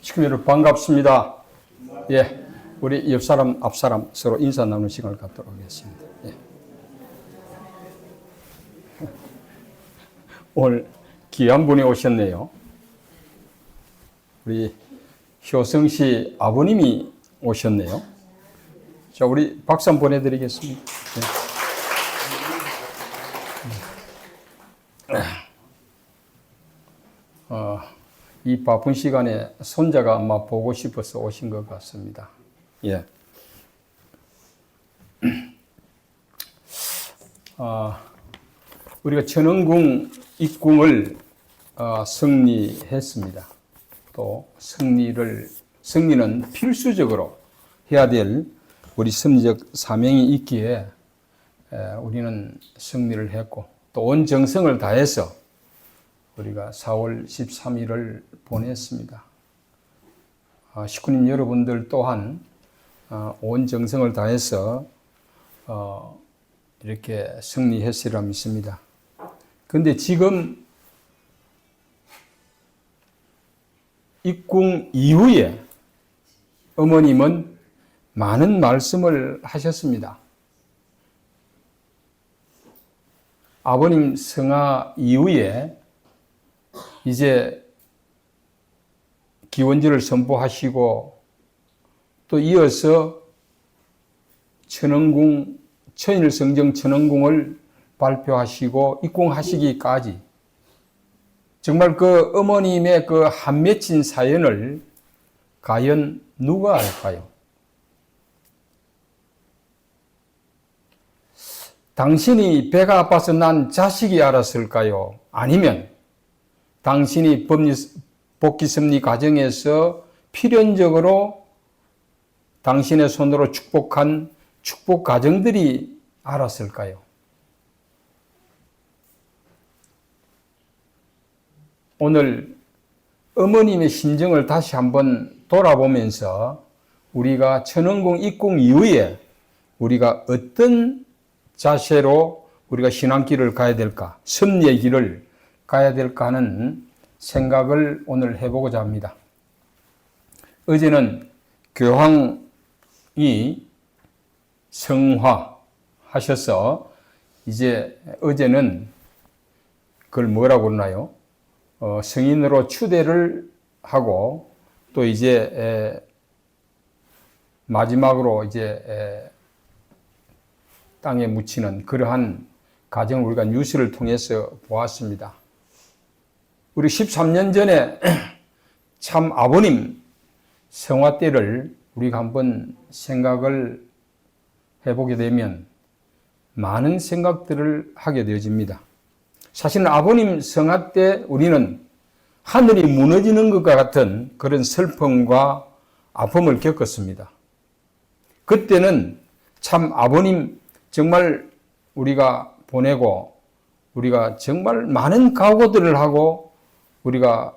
지금 여러분 반갑습니다. 예, 우리 옆사람, 앞사람 서로 인사 나누는 시간을 갖도록 하겠습니다. 예. 오늘 귀한 분이 오셨네요. 우리 효성 씨 아버님이 오셨네요. 자, 우리 박수 한번 보내드리겠습니다. 예. 이 바쁜 시간에 손자가 아마 보고 싶어서 오신 것 같습니다. 예. 우리가 천왕궁 입궁을 승리했습니다. 또 승리는 필수적으로 해야 될 우리 섭리적 사명이 있기에 우리는 승리를 했고 또 온 정성을 다해서 우리가 4월 13일을 보냈습니다. 식구님 여러분들 또한 온 정성을 다해서 이렇게 승리했으리라 믿습니다. 그런데 지금 입궁 이후에 어머님은 많은 말씀을 하셨습니다. 아버님 성화 이후에 이제 기원절을 선포하시고 또 이어서 천왕궁, 천일성정 천왕궁을 발표하시고 입궁하시기까지 정말 그 어머님의 그 한 맺힌 사연을 과연 누가 알까요? 당신이 배가 아파서 난 자식이 알았을까요? 아니면 당신이 복귀섭리 과정에서 필연적으로 당신의 손으로 축복한 축복 가정들이 알았을까요? 오늘 어머님의 심정을 다시 한번 돌아보면서 우리가 천왕궁 입궁 이후에 우리가 어떤 자세로 우리가 신앙길을 가야 될까, 섭리의 길을 가야 될까 하는 생각을 오늘 해보고자 합니다. 어제는 교황이 성화하셔서 이제 어제는 그걸 뭐라고 그러나요? 성인으로 추대를 하고 또 이제 마지막으로 이제 땅에 묻히는 그러한 과정을 우리가 뉴스를 통해서 보았습니다. 우리 13년 전에 참 아버님 성화 때를 우리가 한번 생각을 해보게 되면 많은 생각들을 하게 되어집니다. 사실은 아버님 성화 때 우리는 하늘이 무너지는 것과 같은 그런 슬픔과 아픔을 겪었습니다. 그때는 참 아버님 정말 우리가 보내고 우리가 정말 많은 각오들을 하고 우리가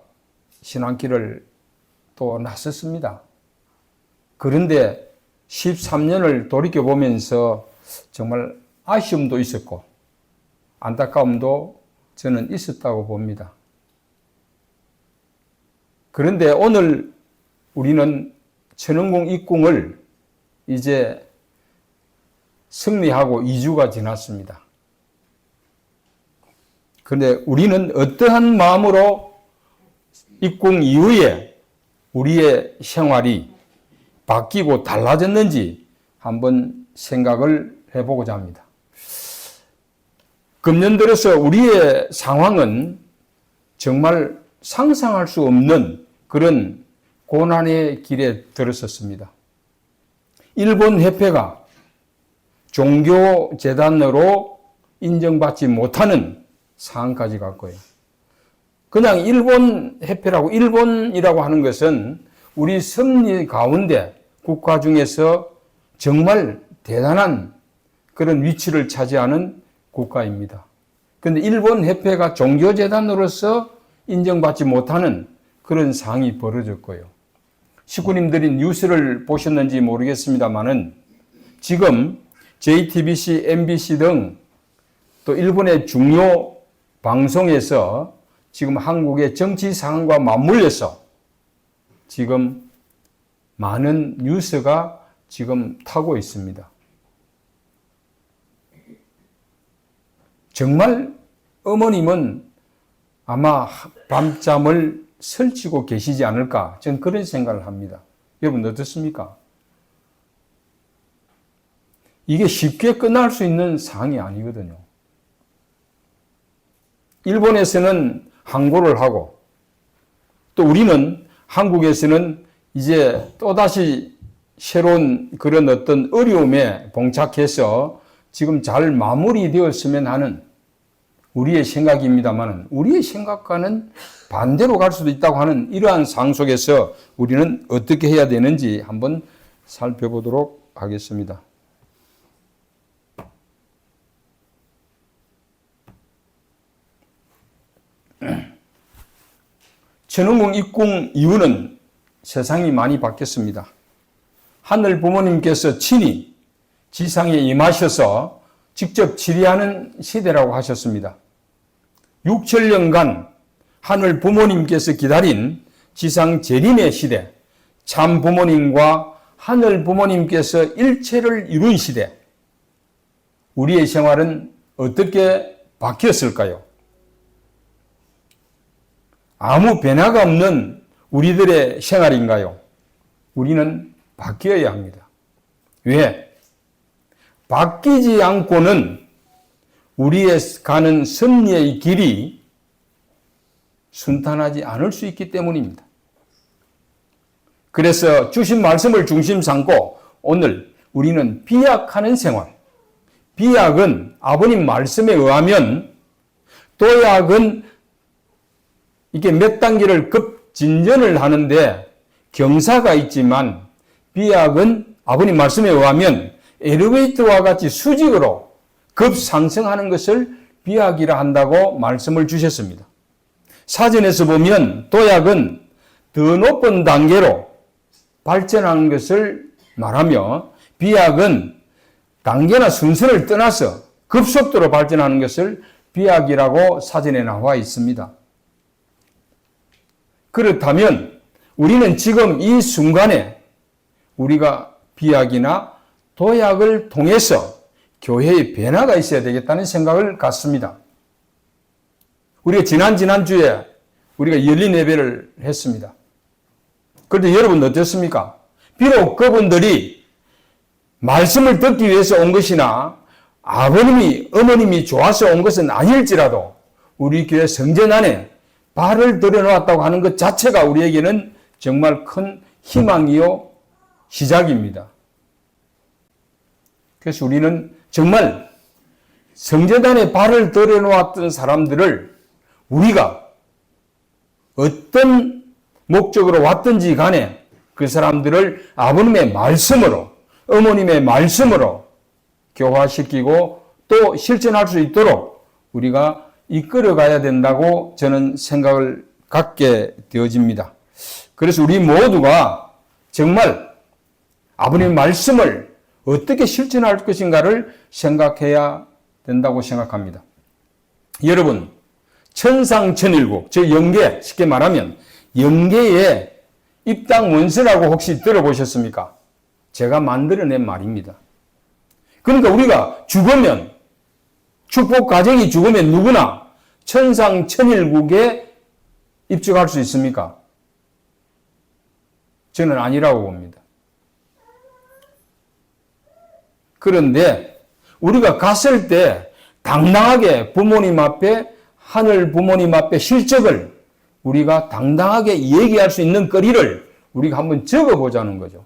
신앙길을 또 나섰습니다. 그런데 13년을 돌이켜보면서 정말 아쉬움도 있었고 안타까움도 저는 있었다고 봅니다. 그런데 오늘 우리는 천왕궁 입궁을 이제 승리하고 2주가 지났습니다. 그런데 우리는 어떠한 마음으로 입궁 이후에 우리의 생활이 바뀌고 달라졌는지 한번 생각을 해보고자 합니다. 금년 들어서 우리의 상황은 정말 상상할 수 없는 그런 고난의 길에 들었었습니다. 일본 협회가 종교재단으로 인정받지 못하는 상황까지 갔고요. 그냥 일본 협회라고 일본이라고 하는 것은 우리 섭리 가운데 국가 중에서 정말 대단한 그런 위치를 차지하는 국가입니다. 그런데 일본 협회가 종교재단으로서 인정받지 못하는 그런 상황이 벌어졌고요. 식구님들이 뉴스를 보셨는지 모르겠습니다만은 지금 JTBC, MBC 등 또 일본의 중요 방송에서 지금 한국의 정치 상황과 맞물려서 지금 많은 뉴스가 지금 타고 있습니다. 정말 어머님은 아마 밤잠을 설치고 계시지 않을까, 저는 그런 생각을 합니다. 여러분 어떻습니까? 이게 쉽게 끝날 수 있는 상황이 아니거든요. 일본에서는 항고를 하고, 또 우리는 한국에서는 이제 또다시 새로운 그런 어떤 어려움에 봉착해서 지금 잘 마무리되었으면 하는 우리의 생각입니다만, 우리의 생각과는 반대로 갈 수도 있다고 하는 이러한 상황 속에서 우리는 어떻게 해야 되는지 한번 살펴보도록 하겠습니다. 천흥궁 입궁 이후는 세상이 많이 바뀌었습니다. 하늘 부모님께서 친히 지상에 임하셔서 직접 지휘하는 시대라고 하셨습니다. 6천년간 하늘 부모님께서 기다린 지상 재림의 시대, 참 부모님과 하늘 부모님께서 일체를 이룬 시대, 우리의 생활은 어떻게 바뀌었을까요? 아무 변화가 없는 우리들의 생활인가요? 우리는 바뀌어야 합니다. 왜? 바뀌지 않고는 우리의 가는 승리의 길이 순탄하지 않을 수 있기 때문입니다. 그래서 주신 말씀을 중심 삼고 오늘 우리는 비약하는 생활, 비약은 아버님 말씀에 의하면, 도약은 이게 몇 단계를 급진전을 하는데 경사가 있지만, 비약은 아버님 말씀에 의하면 엘리베이터와 같이 수직으로 급상승하는 것을 비약이라 한다고 말씀을 주셨습니다. 사전에서 보면 도약은 더 높은 단계로 발전하는 것을 말하며, 비약은 단계나 순서를 떠나서 급속도로 발전하는 것을 비약이라고 사전에 나와 있습니다. 그렇다면 우리는 지금 이 순간에 우리가 비약이나 도약을 통해서 교회의 변화가 있어야 되겠다는 생각을 갖습니다. 우리가 지난주에 우리가 열린 예배를 했습니다. 그런데 여러분 어떻습니까? 비록 그분들이 말씀을 듣기 위해서 온 것이나 아버님이, 어머님이 좋아서 온 것은 아닐지라도 우리 교회 성전 안에 발을 들여놓았다고 하는 것 자체가 우리에게는 정말 큰 희망이요 시작입니다. 그래서 우리는 정말 성전 안에 발을 들여놓았던 사람들을 우리가 어떤 목적으로 왔든지 간에 그 사람들을 아버님의 말씀으로, 어머님의 말씀으로 교화시키고 또 실천할 수 있도록 우리가 이끌어가야 된다고 저는 생각을 갖게 되어집니다. 그래서 우리 모두가 정말 아버님의 말씀을 어떻게 실천할 것인가를 생각해야 된다고 생각합니다. 여러분, 천상천일국, 저 영계, 쉽게 말하면 영계의 입당 원서라고 혹시 들어보셨습니까? 제가 만들어낸 말입니다. 그러니까 우리가 죽으면, 축복 가정이 죽으면 누구나 천상천일국에 입적할 수 있습니까? 저는 아니라고 봅니다. 그런데 우리가 갔을 때 당당하게 부모님 앞에, 하늘 부모님 앞에 실적을 우리가 당당하게 얘기할 수 있는 거리를 우리가 한번 적어보자는 거죠.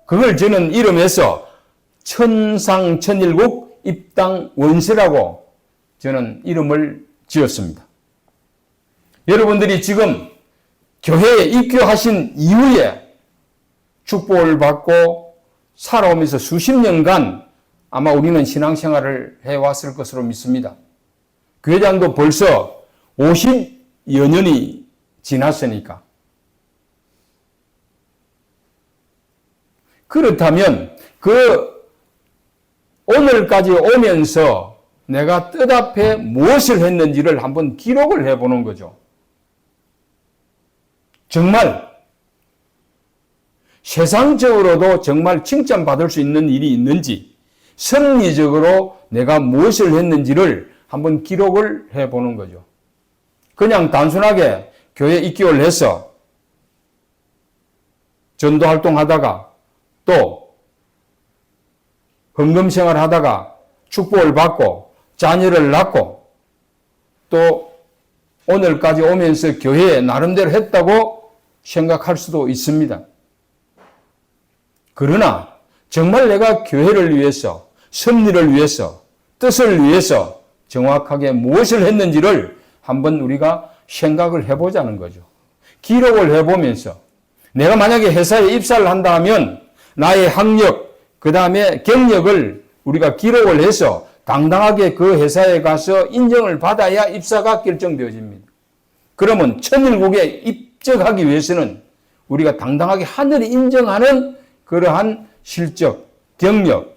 그걸 저는 이름해서 천상천일국 입당 원서라고 저는 이름을 지었습니다. 여러분들이 지금 교회에 입교하신 이후에 축복을 받고 살아오면서 수십 년간 아마 우리는 신앙생활을 해왔을 것으로 믿습니다. 교회장도 벌써 50여 년이 지났으니까. 그렇다면 오늘까지 오면서 내가 뜻 앞에 무엇을 했는지를 한번 기록을 해보는 거죠. 정말 세상적으로도 정말 칭찬받을 수 있는 일이 있는지, 섭리적으로 내가 무엇을 했는지를 한번 기록을 해보는 거죠. 그냥 단순하게 교회 입교를 해서 전도 활동하다가 또 헌금 생활하다가 축복을 받고 자녀를 낳고 또 오늘까지 오면서 교회에 나름대로 했다고 생각할 수도 있습니다. 그러나 정말 내가 교회를 위해서, 섭리를 위해서, 뜻을 위해서 정확하게 무엇을 했는지를 한번 우리가 생각을 해보자는 거죠. 기록을 해보면서 내가 만약에 회사에 입사를 한다 하면 나의 학력, 그 다음에 경력을 우리가 기록을 해서 당당하게 그 회사에 가서 인정을 받아야 입사가 결정되어집니다. 그러면 천일국에 입적하기 위해서는 우리가 당당하게 하늘이 인정하는 그러한 실적, 경력,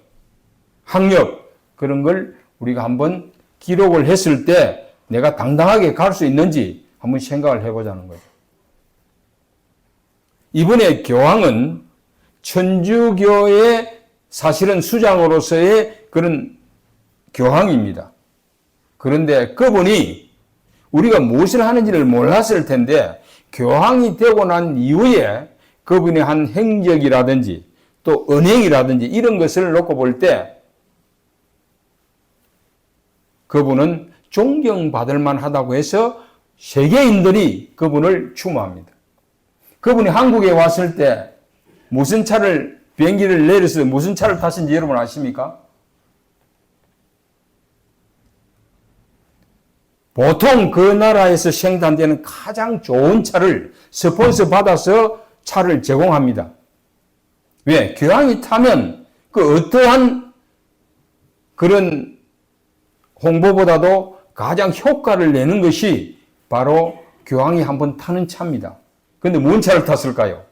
학력 그런 걸 우리가 한번 기록을 했을 때 내가 당당하게 갈 수 있는지 한번 생각을 해보자는 거죠. 이번에 교황은 천주교의 사실은 수장으로서의 그런 교황입니다. 그런데 그분이 우리가 무엇을 하는지를 몰랐을 텐데 교황이 되고 난 이후에 그분의 한 행적이라든지 또 언행이라든지 이런 것을 놓고 볼 때 그분은 존경받을 만하다고 해서 세계인들이 그분을 추모합니다. 그분이 한국에 왔을 때 무슨 차를 비행기를 내려서 무슨 차를 타신지 여러분 아십니까? 보통 그 나라에서 생산되는 가장 좋은 차를 스폰서 받아서 차를 제공합니다. 왜? 교황이 타면 그 어떠한 그런 홍보보다도 가장 효과를 내는 것이 바로 교황이 한번 타는 차입니다. 그런데 뭔 차를 탔을까요?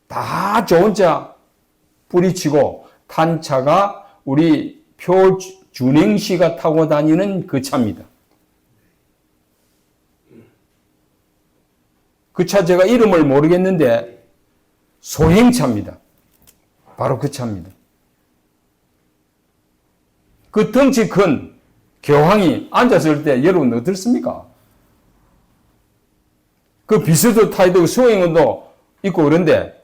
다 좋은 차 뿌리치고 탄 차가 우리 표준행 씨가 타고 다니는 그 차입니다. 그 차 제가 이름을 모르겠는데 소행차입니다. 바로 그 차입니다. 그 덩치 큰 교황이 앉았을 때 여러분 어떻습니까? 그 비서도 타야 되고 수행원도 있고 그런데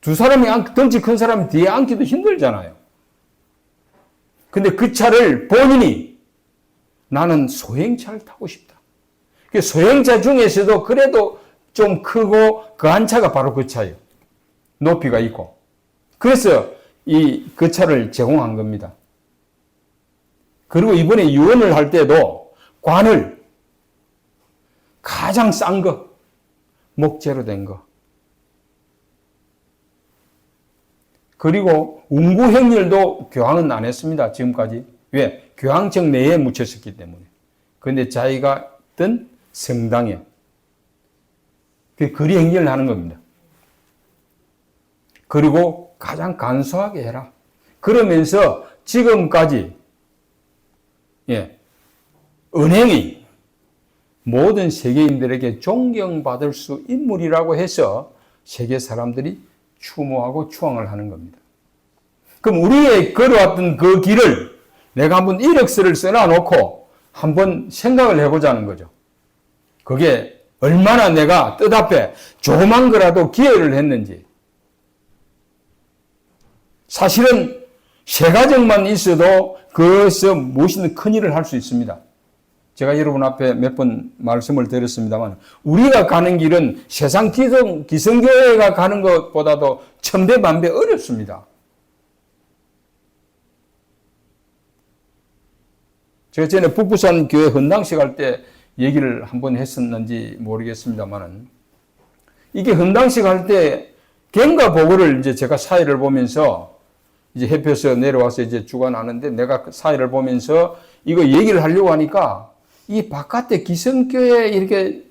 두 사람이 덩치 큰 사람이 뒤에 앉기도 힘들잖아요. 근데 그 차를 본인이 나는 소행차를 타고 싶다. 그 소행차 중에서도 그래도 좀 크고 그 한 차가 바로 그 차예요. 높이가 있고. 그래서 그 차를 제공한 겁니다. 그리고 이번에 유언을 할 때도 관을 가장 싼 거, 목재로 된 거. 그리고 운구 행렬도 교황은 안 했습니다. 지금까지. 왜? 교황청 내에 묻혔었기 때문에. 그런데 자기가 있던 성당에 그 거리 행렬을 하는 겁니다. 그리고 가장 간소하게 해라. 그러면서 지금까지 은행이 모든 세계인들에게 존경받을 수 인물이라고 해서 세계 사람들이 추모하고 추앙을 하는 겁니다. 그럼 우리의 걸어왔던 그 길을 내가 한번 이력서를 써놔놓고 한번 생각을 해보자는 거죠. 그게 얼마나 내가 뜻앞에 조그만 거라도 기여를 했는지. 사실은 세 가정만 있어도 그것에서 무엇이든 큰 일을 할 수 있습니다. 제가 여러분 앞에 몇 번 말씀을 드렸습니다만 우리가 가는 길은 세상 기성교회가 가는 것보다도 천배 만배 어렵습니다. 제가 전에 북부산 교회 헌당식 할 때 얘기를 한번 했었는지 모르겠습니다만 이게 헌당식 할 때 경과 보고를 이제 제가 사회를 보면서 이제 해표서 내려와서 이제 주관하는데 내가 사회를 보면서 이거 얘기를 하려고 하니까 이 바깥에 기성교회에 이렇게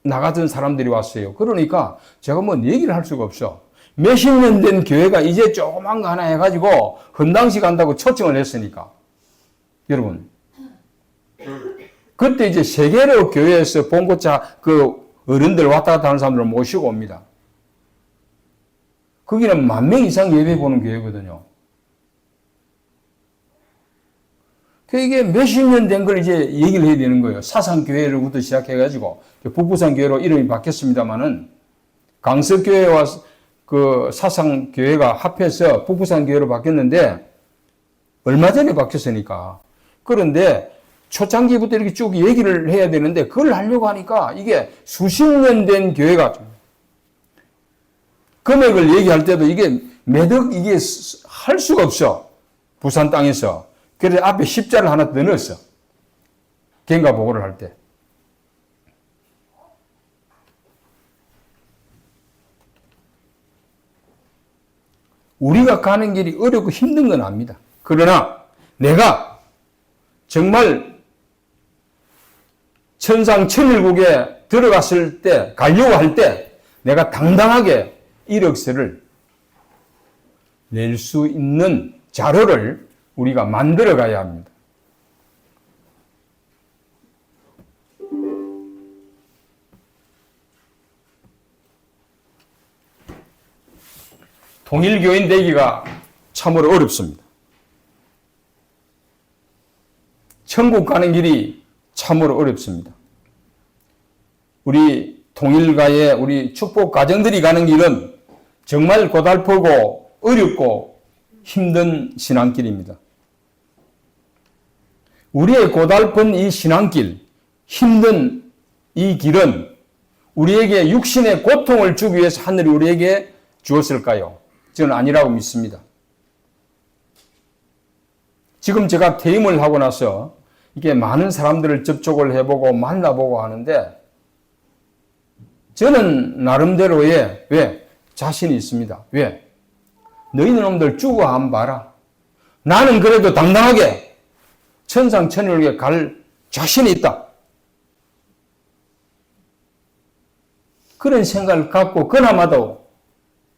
나가던 사람들이 왔어요. 그러니까 제가 뭐 얘기를 할 수가 없어. 몇십 년 된 교회가 이제 조그만 거 하나 해가지고 헌당식 한다고 초청을 했으니까. 여러분, 그때 이제 세계로 교회에서 봉고차 그 어른들 왔다 갔다 하는 사람들을 모시고 옵니다. 거기는 10,000명 이상 예배 보는 교회거든요. 이게 몇십 년 된 걸 이제 얘기를 해야 되는 거예요. 사상교회로부터 시작해가지고, 북부산교회로 이름이 바뀌었습니다만은, 강석교회와 그 사상교회가 합해서 북부산교회로 바뀌었는데, 얼마 전에 바뀌었으니까. 그런데 초창기부터 이렇게 쭉 얘기를 해야 되는데, 그걸 하려고 하니까 이게 수십 년 된 교회가, 금액을 얘기할 때도 이게 매덕 이게 할 수가 없어. 부산 땅에서. 그래서 앞에 십자를 하나 더 넣었어. 경과 보고를 할 때. 우리가 가는 길이 어렵고 힘든 건 압니다. 그러나 내가 정말 천상천일국에 들어갔을 때, 가려고 할 때 내가 당당하게 이력서를 낼 수 있는 자료를 우리가 만들어 가야 합니다. 통일교인 되기가 참으로 어렵습니다. 천국 가는 길이 참으로 어렵습니다. 우리 통일가의 우리 축복 가정들이 가는 길은 정말 고달프고 어렵고 힘든 신앙길입니다. 우리의 고달픈 이 신앙길, 힘든 이 길은 우리에게 육신의 고통을 주기 위해서 하늘이 우리에게 주었을까요? 저는 아니라고 믿습니다. 지금 제가 퇴임을 하고 나서 이게 많은 사람들을 접촉을 해보고 만나보고 하는데 저는 나름대로의 자신이 있습니다. 왜? 너희는 놈들 죽어 안 봐라. 나는 그래도 당당하게 천상천일국에 갈 자신이 있다. 그런 생각을 갖고 그나마도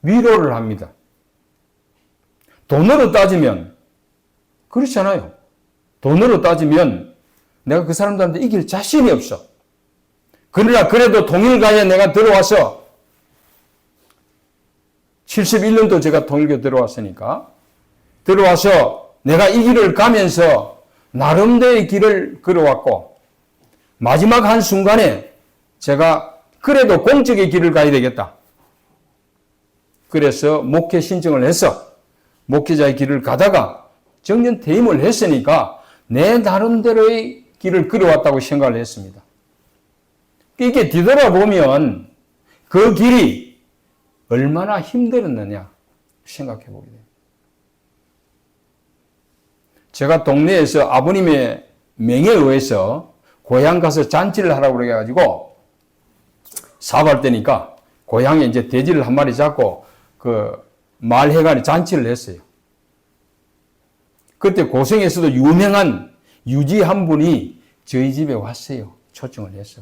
위로를 합니다. 돈으로 따지면 그렇잖아요. 돈으로 따지면 내가 그 사람들한테 이길 자신이 없어. 그러나 그래도 통일가에 내가 들어와서 71년도 제가 통일교 들어왔으니까 들어와서 내가 이 길을 가면서 나름대로의 길을 걸어왔고 마지막 한 순간에 제가 그래도 공적의 길을 가야 되겠다. 그래서 목회 신청을 해서 목회자의 길을 가다가 정년 퇴임을 했으니까 내 나름대로의 길을 걸어왔다고 생각을 했습니다. 이게 뒤돌아보면 그 길이 얼마나 힘들었느냐 생각해 보게 돼요. 제가 동네에서 아버님의 명예에 의해서 고향 가서 잔치를 하라고 그래가지고 사업할 때니까 고향에 이제 돼지를 한 마리 잡고 그 말회관에 잔치를 했어요. 그때 고성에서도 유명한 유지 한 분이 저희 집에 왔어요. 초청을 해서.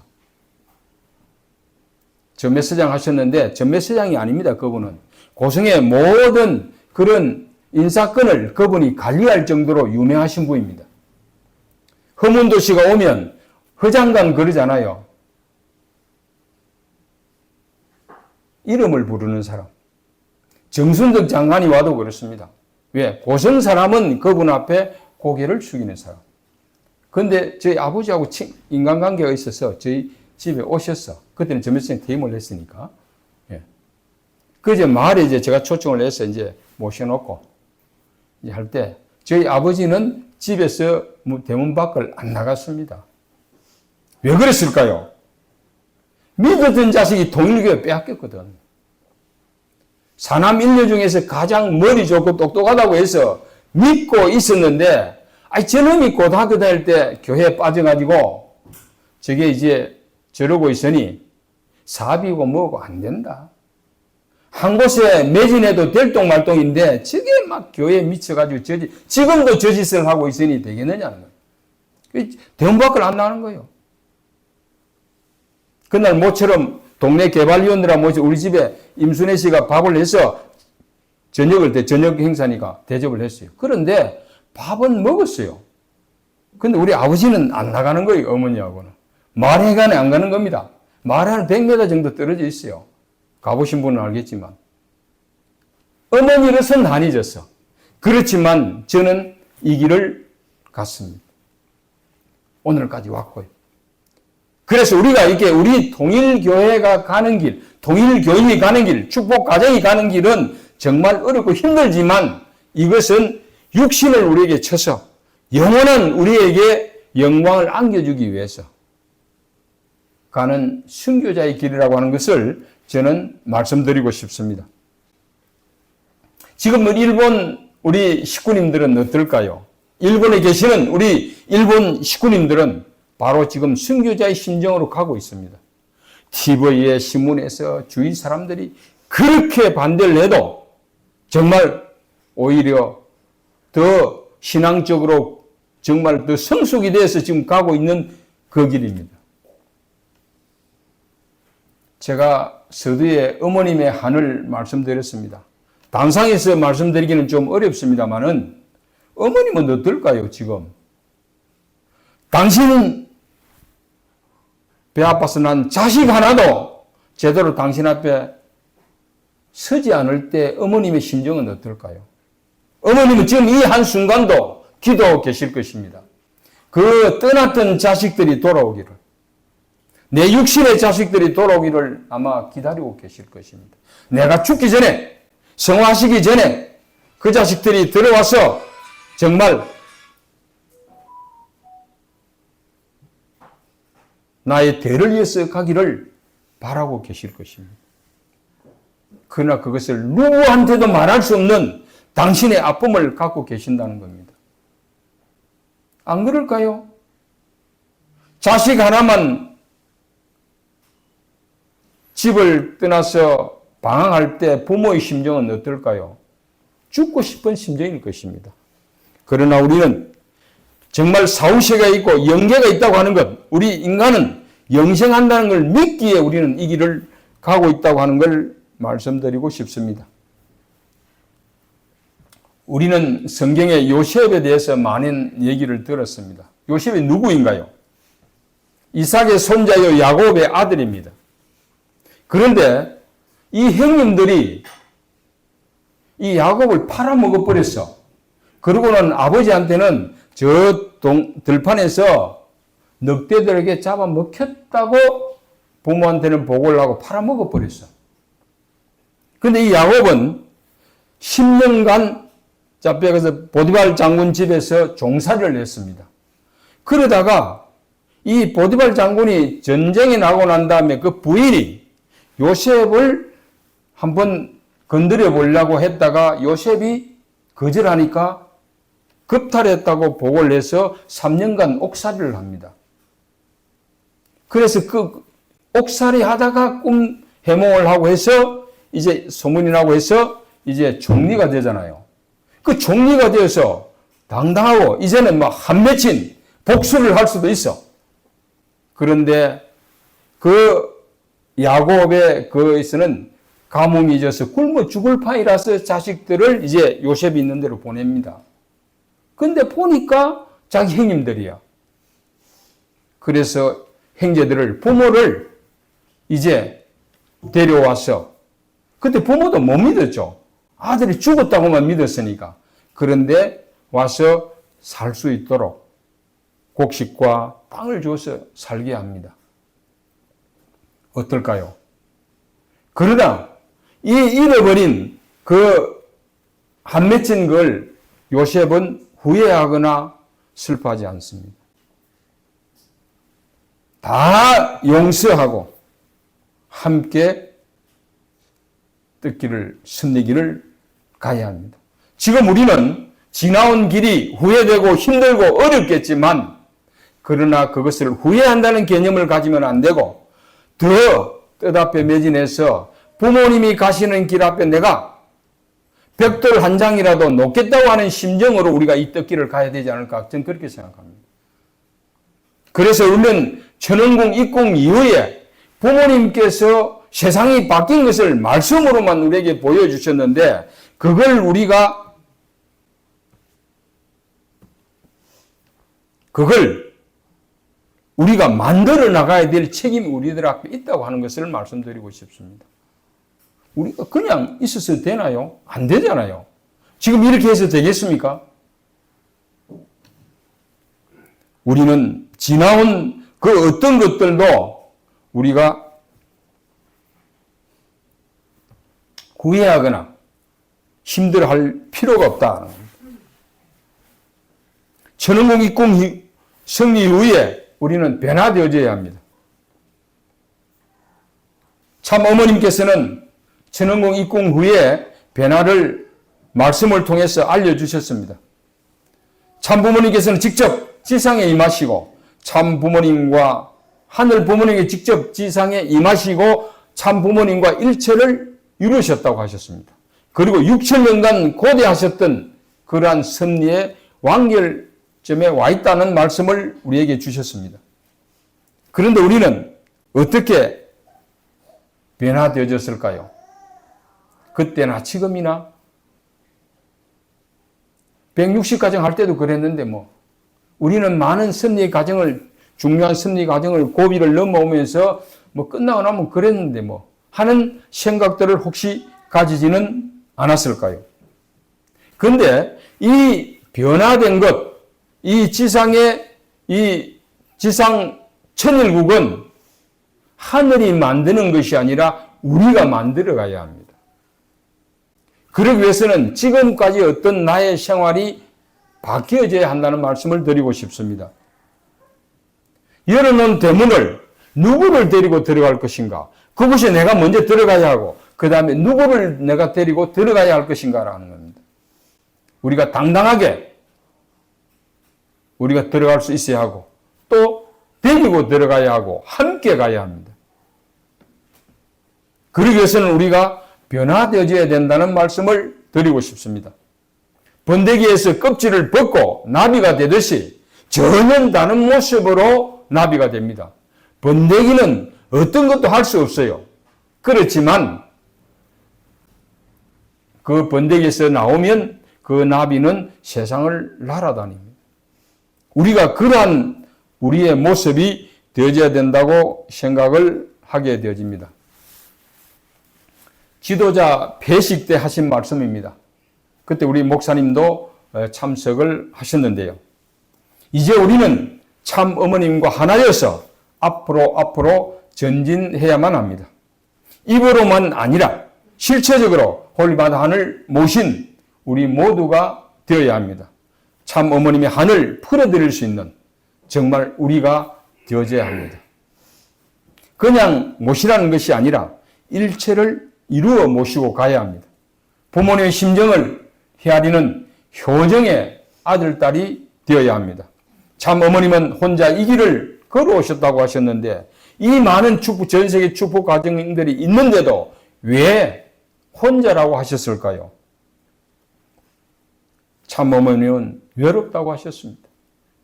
전매서장 하셨는데 전매서장이 아닙니다. 그분은. 고성의 모든 그런 인사권을 그분이 관리할 정도로 유명하신 분입니다. 허문도시가 오면 허장관 그러잖아요. 이름을 부르는 사람. 정순덕 장관이 와도 그렇습니다. 왜? 고성 사람은 그분 앞에 고개를 숙이는 사람. 그런데 저희 아버지하고 인간관계가 있어서 저희 집에 오셨어. 그때는 전매서장 퇴임을 했으니까. 예. 그제 마을에 이제 제가 초청을 해서 이제 모셔놓고 이제 할 때 저희 아버지는 집에서 대문 밖을 안 나갔습니다. 왜 그랬을까요? 믿었던 자식이 통일교에 빼앗겼거든. 사남 일녀 중에서 가장 머리 좋고 똑똑하다고 해서 믿고 있었는데, 저놈이 고등학교 다닐 때 교회에 빠져가지고, 저게 이제 저러고 있으니, 사비고 뭐고 안 된다. 한 곳에 매진해도 될똥말똥인데, 저게 막 교회에 미쳐가지고 지금도 저 짓을 하고 있으니 되겠느냐는 거예요. 대문 밖을 안 나가는 거예요. 그날 모처럼 동네 개발위원들하고 모여서 우리 집에 임순애 씨가 밥을 해서 저녁 행사니까 대접을 했어요. 그런데 밥은 먹었어요. 근데 우리 아버지는 안 나가는 거예요, 어머니하고는. 말해간에 안 가는 겁니다. 말해 한 100m 정도 떨어져 있어요. 가보신 분은 알겠지만. 어머니로서는 한해졌어. 그렇지만 저는 이 길을 갔습니다. 오늘까지 왔고요. 그래서 우리가 이게 우리 통일교회가 가는 길, 통일교인이 가는 길, 축복가정이 가는 길은 정말 어렵고 힘들지만 이것은 육신을 우리에게 쳐서 영원한 우리에게 영광을 안겨주기 위해서 가는 순교자의 길이라고 하는 것을 저는 말씀드리고 싶습니다. 지금 일본 우리 식구님들은 어떨까요? 일본에 계시는 우리 일본 식구님들은 바로 지금 순교자의 심정으로 가고 있습니다. TV에 신문에서 주위 사람들이 그렇게 반대를 해도 정말 오히려 더 신앙적으로 정말 더 성숙이 돼서 지금 가고 있는 그 길입니다. 제가 서두에 어머님의 한을 말씀드렸습니다. 단상에서 말씀드리기는 좀 어렵습니다만은 어머님은 어떨까요, 지금? 당신은 배 아파서 난 자식 하나도 제대로 당신 앞에 서지 않을 때 어머님의 심정은 어떨까요? 어머님은 지금 이 한순간도 기도하고 계실 것입니다. 그 떠났던 자식들이 돌아오기를, 내 육신의 자식들이 돌아오기를 아마 기다리고 계실 것입니다. 내가 죽기 전에, 성화하시기 전에 그 자식들이 들어와서 정말 나의 대를 이어서 가기를 바라고 계실 것입니다. 그러나 그것을 누구한테도 말할 수 없는 당신의 아픔을 갖고 계신다는 겁니다. 안 그럴까요? 자식 하나만 집을 떠나서 방황할 때 부모의 심정은 어떨까요? 죽고 싶은 심정일 것입니다. 그러나 우리는 정말 사후세가 있고 영계가 있다고 하는 것, 우리 인간은 영생한다는 걸 믿기에 우리는 이 길을 가고 있다고 하는 걸 말씀드리고 싶습니다. 우리는 성경의 요셉에 대해서 많은 얘기를 들었습니다. 요셉이 누구인가요? 이삭의 손자요 야곱의 아들입니다. 그런데 이 형님들이 이 야곱을 팔아먹어버렸어. 그러고는 아버지한테는 저 들판에서 늑대들에게 잡아먹혔다고 부모한테는 보고를 하고 팔아먹어버렸어. 근데 이 야곱은 10년간 그래서 보디발 장군 집에서 종살이를 했습니다. 그러다가 이 보디발 장군이 전쟁이 나고 난 다음에 그 부인이 요셉을 한번 건드려 보려고 했다가 요셉이 거절하니까 급탈했다고 보고를 해서 3년간 옥살이를 합니다. 그래서 그 옥살이 하다가 꿈 해몽을 하고 해서 이제 소문이 나고 해서 이제 총리가 되잖아요. 그 총리가 되어서 당당하고 이제는 막 한맺힌 복수를 할 수도 있어. 그런데 그 야곱의 거기서는 가뭄이 져서 굶어 죽을 판이라서 자식들을 이제 요셉이 있는 데로 보냅니다. 근데 보니까 자기 형님들이야. 그래서 형제들을, 부모를 이제 데려와서, 그때 부모도 못 믿었죠. 아들이 죽었다고만 믿었으니까. 그런데 와서 살 수 있도록 곡식과 땅을 줘서 살게 합니다. 어떨까요? 그러나 이 잃어버린 그 한 맺힌 걸 요셉은 후회하거나 슬퍼하지 않습니다. 다 용서하고 함께 뜻길을, 승리길을 가야 합니다. 지금 우리는 지나온 길이 후회되고 힘들고 어렵겠지만 그러나 그것을 후회한다는 개념을 가지면 안 되고 더 뜻앞에 매진해서 부모님이 가시는 길 앞에 내가 벽돌 한 장이라도 놓겠다고 하는 심정으로 우리가 이 뜻길을 가야 되지 않을까 저는 그렇게 생각합니다. 그래서 우리는 천원궁 입궁 이후에 부모님께서 세상이 바뀐 것을 말씀으로만 우리에게 보여주셨는데 그걸 그걸 우리가 만들어 나가야 될 책임이 우리들 앞에 있다고 하는 것을 말씀드리고 싶습니다. 우리가 그냥 있어서 되나요? 안 되잖아요. 지금 이렇게 해서 되겠습니까? 우리는 지나온 그 어떤 것들도 우리가 후회하거나 힘들어할 필요가 없다. 천원공 입공 승리 이후에 우리는 변화되어져야 합니다. 참 어머님께서는 천원공 입공 후에 변화를 말씀을 통해서 알려주셨습니다. 참 부모님께서는 직접 지상에 임하시고 참 부모님과 하늘 부모님께 직접 지상에 임하시고 참 부모님과 일체를 이루셨다고 하셨습니다. 그리고 6천년간 고대하셨던 그러한 섭리의 완결점에 와 있다는 말씀을 우리에게 주셨습니다. 그런데 우리는 어떻게 변화되어졌을까요? 그때나 지금이나 160가정 할 때도 그랬는데 우리는 많은 섭리의 과정을 중요한 섭리 과정을 고비를 넘어오면서 끝나고 나면 그랬는데 하는 생각들을 혹시 가지지는 않았을까요? 그런데 이 변화된 것, 이 지상의 이 지상 천일국은 하늘이 만드는 것이 아니라 우리가 만들어 가야 합니다. 그러기 위해서는 지금까지 어떤 나의 생활이 바뀌어져야 한다는 말씀을 드리고 싶습니다. 열어놓은 대문을 누구를 데리고 들어갈 것인가? 그곳에 내가 먼저 들어가야 하고 그 다음에 누구를 내가 데리고 들어가야 할 것인가라는 겁니다. 우리가 당당하게 우리가 들어갈 수 있어야 하고 또 데리고 들어가야 하고 함께 가야 합니다. 그러기 위해서는 우리가 변화되어져야 된다는 말씀을 드리고 싶습니다. 번데기에서 껍질을 벗고 나비가 되듯이 전혀 다른 모습으로 나비가 됩니다. 번데기는 어떤 것도 할 수 없어요. 그렇지만 그 번데기에서 나오면 그 나비는 세상을 날아다닙니다. 우리가 그러한 우리의 모습이 되어져야 된다고 생각을 하게 되어집니다. 지도자 회식 때 하신 말씀입니다. 그때 우리 목사님도 참석을 하셨는데요. 이제 우리는 참 어머님과 하나여서 앞으로 전진해야만 합니다. 입으로만 아니라 실체적으로 홀바다 하늘 모신 우리 모두가 되어야 합니다. 참 어머님의 한을 풀어드릴 수 있는 정말 우리가 되어져야 합니다. 그냥 모시라는 것이 아니라 일체를 이루어 모시고 가야 합니다. 부모님의 심정을 헤아리는 효정의 아들, 딸이 되어야 합니다. 참 어머님은 혼자 이 길을 걸어오셨다고 하셨는데 이 많은 축복, 전 세계 축복 가정들이 있는데도 왜 혼자라고 하셨을까요? 참 어머님은 외롭다고 하셨습니다.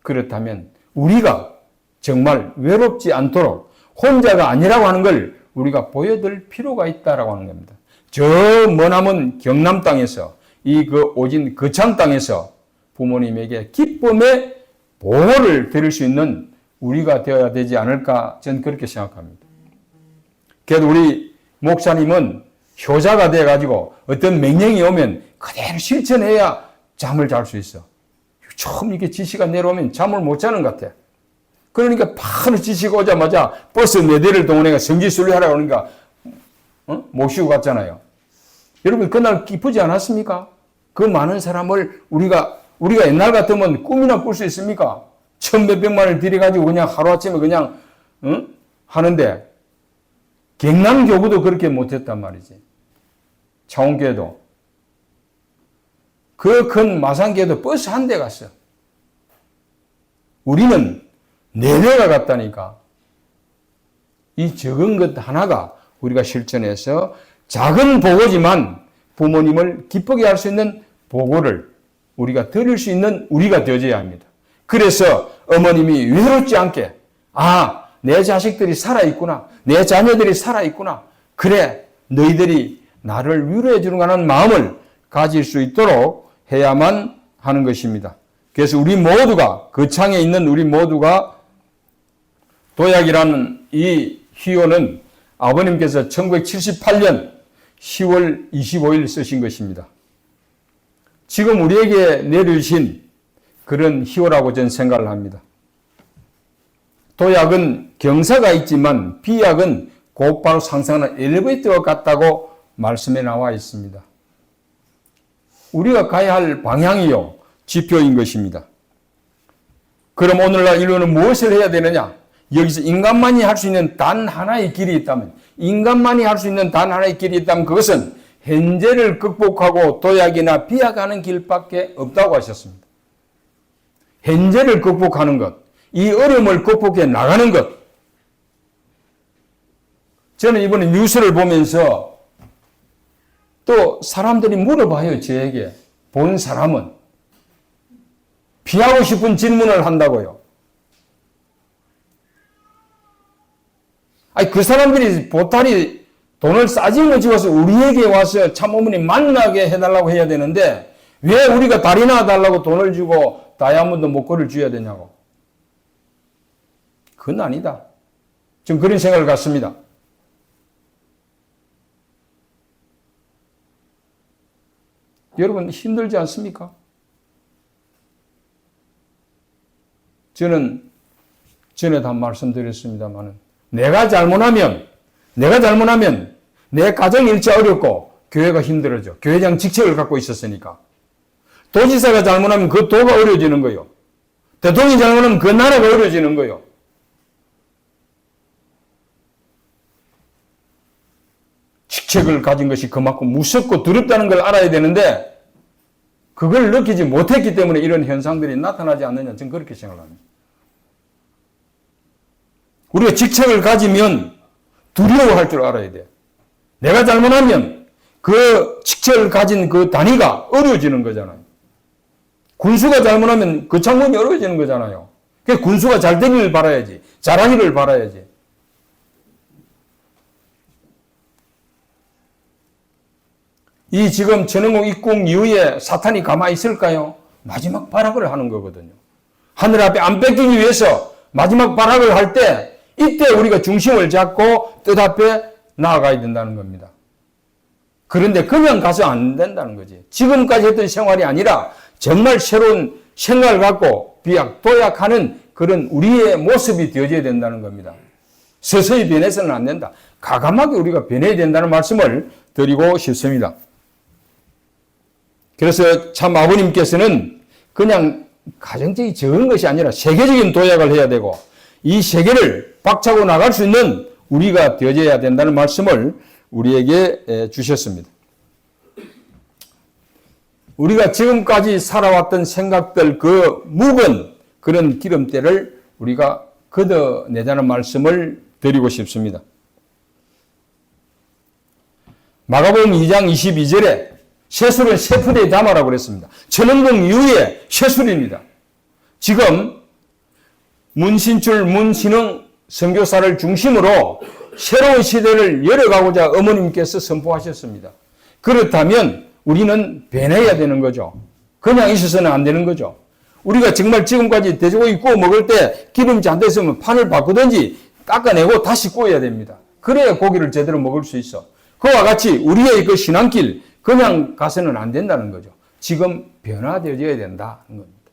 그렇다면 우리가 정말 외롭지 않도록 혼자가 아니라고 하는 걸 우리가 보여드릴 필요가 있다라고 하는 겁니다. 저 머나먼 경남 땅에서 이 오진 거창 땅에서 부모님에게 기쁨의 보호를 드릴 수 있는 우리가 되어야 되지 않을까 저는 그렇게 생각합니다. 그래도 우리 목사님은 효자가 돼가지고 어떤 명령이 오면 그대로 실천해야 잠을 잘 수 있어. 처음 이렇게 지시가 내려오면 잠을 못 자는 것 같아. 그러니까 바로 지시가 오자마자 버스 4대를 동원해가 성지순례하라고 그러니까 모시고 갔잖아요. 여러분 그날 기쁘지 않았습니까? 그 많은 사람을 우리가 옛날 같으면 꿈이나 꿀 수 있습니까? 1,000몇백만을 들여가지고 그냥 하루아침에 그냥 하는데 경남교구도 그렇게 못했단 말이지. 창원교회도 그 큰 마산교회도 버스 한 대 갔어. 우리는 4대가 갔다니까. 이 적은 것 하나가 우리가 실천해서 작은 보고지만 부모님을 기쁘게 할 수 있는 보고를 우리가 드릴 수 있는 우리가 되어져야 합니다. 그래서 어머님이 외롭지 않게 내 자식들이 살아있구나. 내 자녀들이 살아있구나. 그래 너희들이 나를 위로해 주는 하는 마음을 가질 수 있도록 해야만 하는 것입니다. 그래서 우리 모두가, 거창에 있는 우리 모두가 도약이라는 이 희호는 아버님께서 1978년 10월 25일 쓰신 것입니다. 지금 우리에게 내려주신 그런 희호라고 저는 생각을 합니다. 도약은 경사가 있지만 비약은 곧바로 상승하는 엘리베이터와 같다고 말씀에 나와 있습니다. 우리가 가야 할 방향이요, 지표인 것입니다. 그럼 오늘날 인류는 무엇을 해야 되느냐? 여기서 인간만이 할 수 있는 단 하나의 길이 있다면, 그것은 현재를 극복하고 도약이나 비약하는 길밖에 없다고 하셨습니다. 현재를 극복하는 것, 이 어려움을 극복해 나가는 것. 저는 이번에 뉴스를 보면서 또 사람들이 물어봐요, 저에게. 본 사람은. 피하고 싶은 질문을 한다고요. 아니, 그 사람들이 보따리 돈을 싸지고 집어서 우리에게 와서 참어머니 만나게 해달라고 해야 되는데 왜 우리가 다리나 달라고 돈을 주고 다이아몬드 목걸이를 줘야 되냐고. 그건 아니다. 좀 그런 생각을 갖습니다. 여러분 힘들지 않습니까? 저는 전에도 한 말씀드렸습니다만 내가 잘못하면 내 가정이 일자 어렵고 교회가 힘들어져. 교회장 직책을 갖고 있었으니까. 도지사가 잘못하면 그 도가 어려워지는 거예요. 대통령이 잘못하면 그 나라가 어려워지는 거예요. 직책을 가진 것이 그만큼 무섭고 두렵다는 걸 알아야 되는데 그걸 느끼지 못했기 때문에 이런 현상들이 나타나지 않느냐, 저는 그렇게 생각합니다. 우리가 직책을 가지면 두려워할 줄 알아야 돼요. 내가 잘못하면 그 직책을 가진 그 단위가 어려워지는 거잖아요. 군수가 잘못하면 그 장군이 어려워지는 거잖아요. 그래서 군수가 잘 되기를 바라야지. 잘하기를 바라야지. 이 지금 전흥국 입국 이후에 사탄이 가만히 있을까요? 마지막 발악을 하는 거거든요. 하늘 앞에 안 뺏기기 위해서 마지막 발악을 할 때 이때 우리가 중심을 잡고 뜻 앞에 나아가야 된다는 겁니다. 그런데 그냥 가서 안 된다는 거지. 지금까지 했던 생활이 아니라 정말 새로운 생각을 갖고 비약, 도약하는 그런 우리의 모습이 되어져야 된다는 겁니다. 서서히 변해서는 안 된다. 과감하게 우리가 변해야 된다는 말씀을 드리고 싶습니다. 그래서 참 아버님께서는 그냥 가정적이 적은 것이 아니라 세계적인 도약을 해야 되고 이 세계를 박차고 나갈 수 있는 우리가 되어져야 된다는 말씀을 우리에게 주셨습니다. 우리가 지금까지 살아왔던 생각들 그 묵은 그런 기름때를 우리가 걷어내자는 말씀을 드리고 싶습니다. 마가복음 2장 22절에 쇠술은 쇠푸대에 담아라고 그랬습니다. 천연국 이후에 쇠술입니다. 지금 문신출, 문신흥 선교사를 중심으로 새로운 시대를 열어가고자 어머님께서 선포하셨습니다. 그렇다면 우리는 변해야 되는 거죠. 그냥 있어서는 안 되는 거죠. 우리가 정말 지금까지 돼지고기 구워 먹을 때 기름이 안 됐으면 판을 바꾸든지 깎아내고 다시 구워야 됩니다. 그래야 고기를 제대로 먹을 수 있어. 그와 같이 우리의 그 신앙길 그냥 가서는 안 된다는 거죠. 지금 변화되어져야 된다는 겁니다.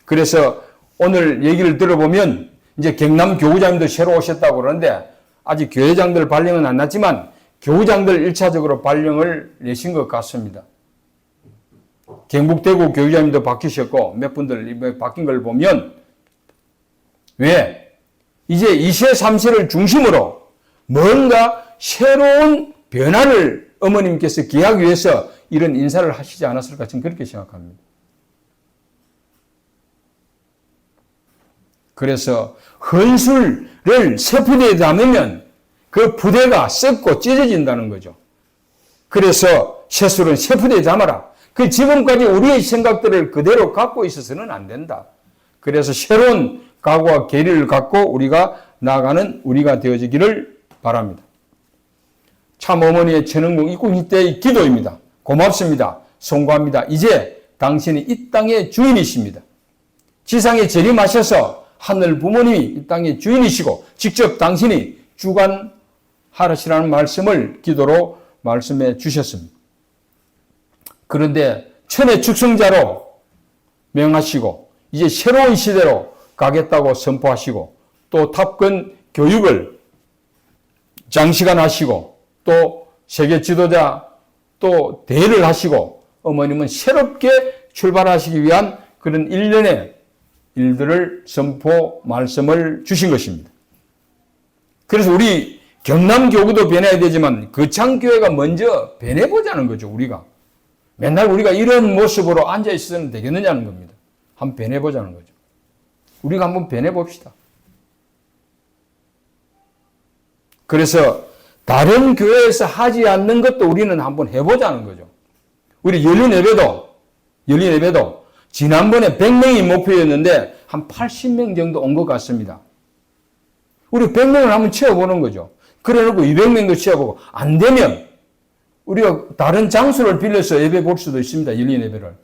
그래서 오늘 얘기를 들어보면 이제 경남 교구장님도 새로 오셨다고 그러는데 아직 교회장들 발령은 안 났지만 교구장들 1차적으로 발령을 내신 것 같습니다. 경북대구 교구장님도 바뀌셨고 몇 분들 이번에 바뀐 걸 보면 왜? 이제 2세, 3세를 중심으로 뭔가 새로운 변화를 어머님께서 기하기 위해서 이런 인사를 하시지 않았을까 저는 그렇게 생각합니다. 그래서 헌술을 새 푸대에 담으면 그 푸대가 썩고 찢어진다는 거죠. 그래서 쇠술은 새 푸대에 담아라. 그 지금까지 우리의 생각들을 그대로 갖고 있어서는 안 된다. 그래서 새로운 각오와 계리를 갖고 우리가 나아가는 우리가 되어지기를 바랍니다. 참 어머니의 천흥국 입국 때의 기도입니다. 고맙습니다. 송구합니다. 이제 당신이 이 땅의 주인이십니다. 지상에 재림하셔서 하늘 부모님이 이 땅의 주인이시고 직접 당신이 주관하시라는 말씀을 기도로 말씀해 주셨습니다. 그런데 천의 축성자로 명하시고 이제 새로운 시대로 가겠다고 선포하시고 또 탑근 교육을 장시간하시고 또 세계 지도자 또 대회를 하시고 어머님은 새롭게 출발하시기 위한 그런 일련의 일들을 선포 말씀을 주신 것입니다. 그래서 우리 경남교구도 변해야 되지만 거창교회가 먼저 변해보자는 거죠. 우리가 맨날 우리가 이런 모습으로 앉아 있어서는 되겠느냐는 겁니다. 한번 변해보자는 거죠. 우리가 한번 변해봅시다. 그래서 다른 교회에서 하지 않는 것도 우리는 한번 해보자는 거죠. 우리 열린 예배도 지난번에 100명이 목표였는데 한 80명 정도 온 것 같습니다. 우리 100명을 한번 채워보는 거죠. 그래 놓고 200명도 채워보고 안 되면 우리가 다른 장소를 빌려서 예배 볼 수도 있습니다. 열린 예배를.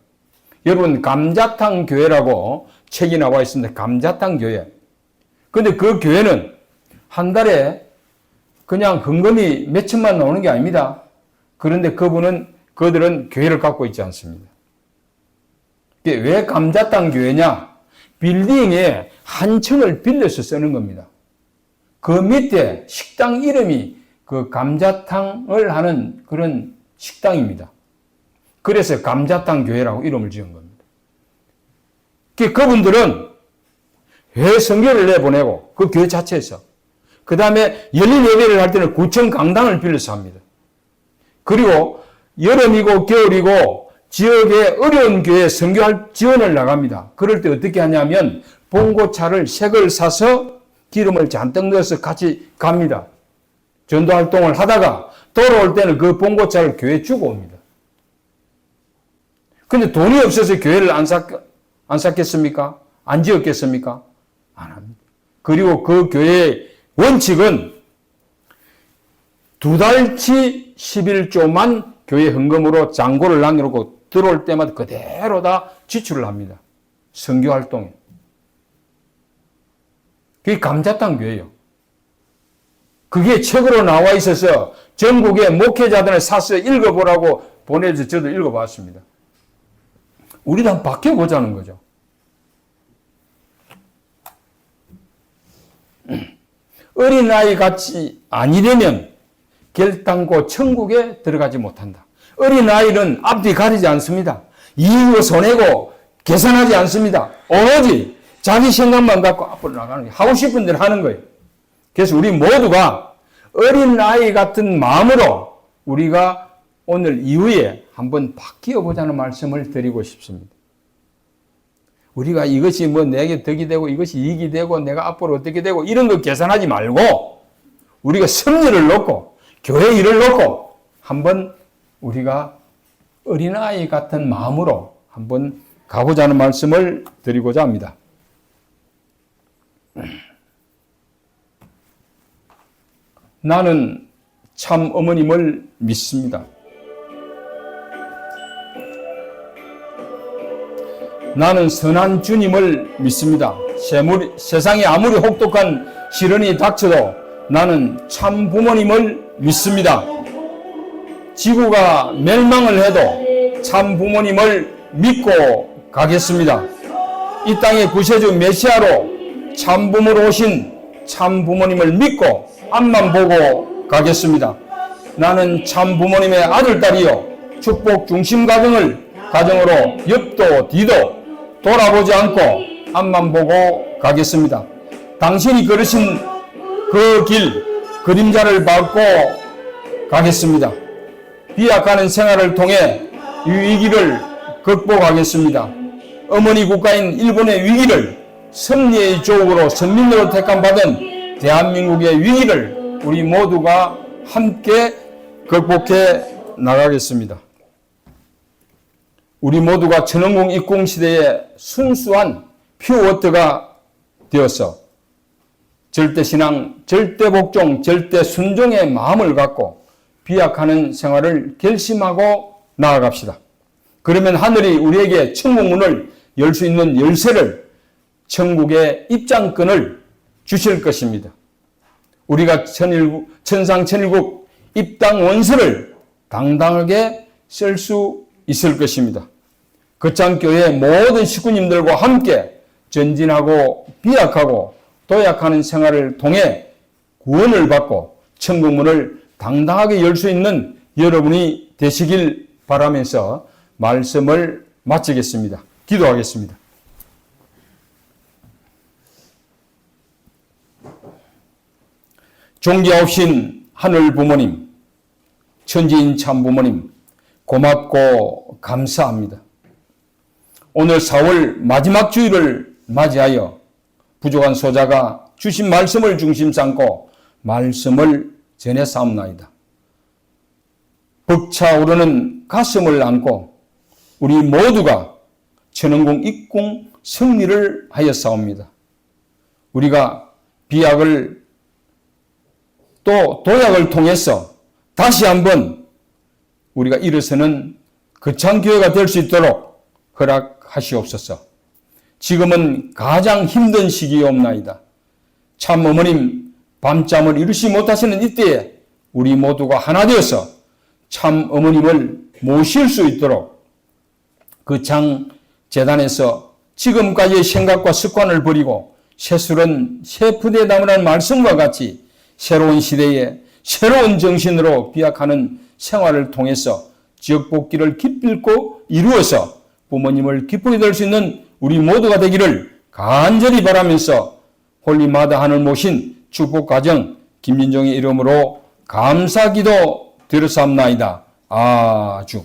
여러분 감자탕 교회라고 책이 나와 있습니다. 감자탕 교회. 근데 그 교회는 한 달에 그냥 헌금이 몇 천만 나오는 게 아닙니다. 그런데 그들은 교회를 갖고 있지 않습니다. 왜 감자탕 교회냐? 빌딩에 한 층을 빌려서 쓰는 겁니다. 그 밑에 식당 이름이 그 감자탕을 하는 그런 식당입니다. 그래서 감자탕 교회라고 이름을 지은 겁니다. 그분들은 회 선교를 내보내고 그 교회 자체에서 그 다음에 열린 예배를 할 때는 구청 강당을 빌려서 합니다. 그리고 여름이고 겨울이고 지역의 어려운 교회에 선교할 지원을 나갑니다. 그럴 때 어떻게 하냐면 봉고차를 새 걸 사서 기름을 잔뜩 넣어서 같이 갑니다. 전도활동을 하다가 돌아올 때는 그 봉고차를 교회에 주고 옵니다. 근데 돈이 없어서 교회를 안 샀겠습니까? 안 지었겠습니까? 안 합니다. 그리고 그 교회의 원칙은 2달치 11조만 교회 헌금으로 잔고를 남겨놓고 들어올 때마다 그대로 다 지출을 합니다. 선교활동에. 그게 감자탕 교회예요. 그게 책으로 나와 있어서 전국의 목회자들을 사서 읽어보라고 보내서 저도 읽어봤습니다. 우리도 한번 바뀌어보자는 거죠. 어린아이 같이 아니되면 결단코 천국에 들어가지 못한다. 어린아이는 앞뒤 가리지 않습니다. 이익을 손해고 계산하지 않습니다. 오로지 자기 생각만 갖고 앞으로 나가는 거예요. 하고 싶은 대로 하는 거예요. 그래서 우리 모두가 어린아이 같은 마음으로 우리가 오늘 이후에 한번 바뀌어보자는 말씀을 드리고 싶습니다. 우리가 이것이 내게 덕이 되고 이것이 이익이 되고 내가 앞으로 어떻게 되고 이런 거 계산하지 말고 우리가 섭리를 놓고 교회 일을 놓고 한번 우리가 어린아이 같은 마음으로 한번 가보자는 말씀을 드리고자 합니다. 나는 참 어머님을 믿습니다. 나는 선한 주님을 믿습니다. 세상에 아무리 혹독한 시련이 닥쳐도 나는 참 부모님을 믿습니다. 지구가 멸망을 해도 참 부모님을 믿고 가겠습니다. 이 땅의 구세주 메시아로 참 부모로 오신 참 부모님을 믿고 앞만 보고 가겠습니다. 나는 참 부모님의 아들, 딸이요 축복 중심 가정으로 옆도 뒤도 돌아보지 않고 앞만 보고 가겠습니다. 당신이 걸으신 그 길, 그림자를 밟고 가겠습니다. 비약하는 생활을 통해 이 위기를 극복하겠습니다. 어머니 국가인 일본의 위기를 섭리의 조국으로 선민으로 택함받은 대한민국의 위기를 우리 모두가 함께 극복해 나가겠습니다. 우리 모두가 천원국 입공시대의 순수한 퓨어워터가 되어서 절대신앙, 절대복종, 절대순종의 마음을 갖고 비약하는 생활을 결심하고 나아갑시다. 그러면 하늘이 우리에게 천국문을 열 수 있는 열쇠를 천국의 입장권을 주실 것입니다. 우리가 천상천일국 입당 원서를 당당하게 쓸 수 있을 것입니다. 거창교회 모든 식구님들과 함께 전진하고 비약하고 도약하는 생활을 통해 구원을 받고 천국문을 당당하게 열 수 있는 여러분이 되시길 바라면서 말씀을 마치겠습니다. 기도하겠습니다. 존귀하신 하늘 부모님, 천지인 참 부모님, 고맙고 감사합니다. 오늘 4월 마지막 주일을 맞이하여 부족한 소자가 주신 말씀을 중심 삼고 말씀을 전해사옵나이다. 벅차오르는 가슴을 안고 우리 모두가 천은공 입궁 승리를 하였사옵니다. 우리가 비약을 또 도약을 통해서 다시 한번 우리가 일어서는 거창교회가 될 수 있도록 허락하시옵소서. 지금은 가장 힘든 시기이옵나이다. 참 어머님 밤잠을 이루지 못하시는 이때에 우리 모두가 하나 되어서 참 어머님을 모실 수 있도록 거창 재단에서 지금까지의 생각과 습관을 버리고 새술은 새 푸대에 담으라는 말씀과 같이 새로운 시대에 새로운 정신으로 비약하는 생활을 통해서 지역복귀를 기필코 이루어서 부모님을 기쁘게 될 수 있는 우리 모두가 되기를 간절히 바라면서 홀리마다 하늘 모신 축복가정 김진종의 이름으로 감사기도 드렸사옵나이다. 아주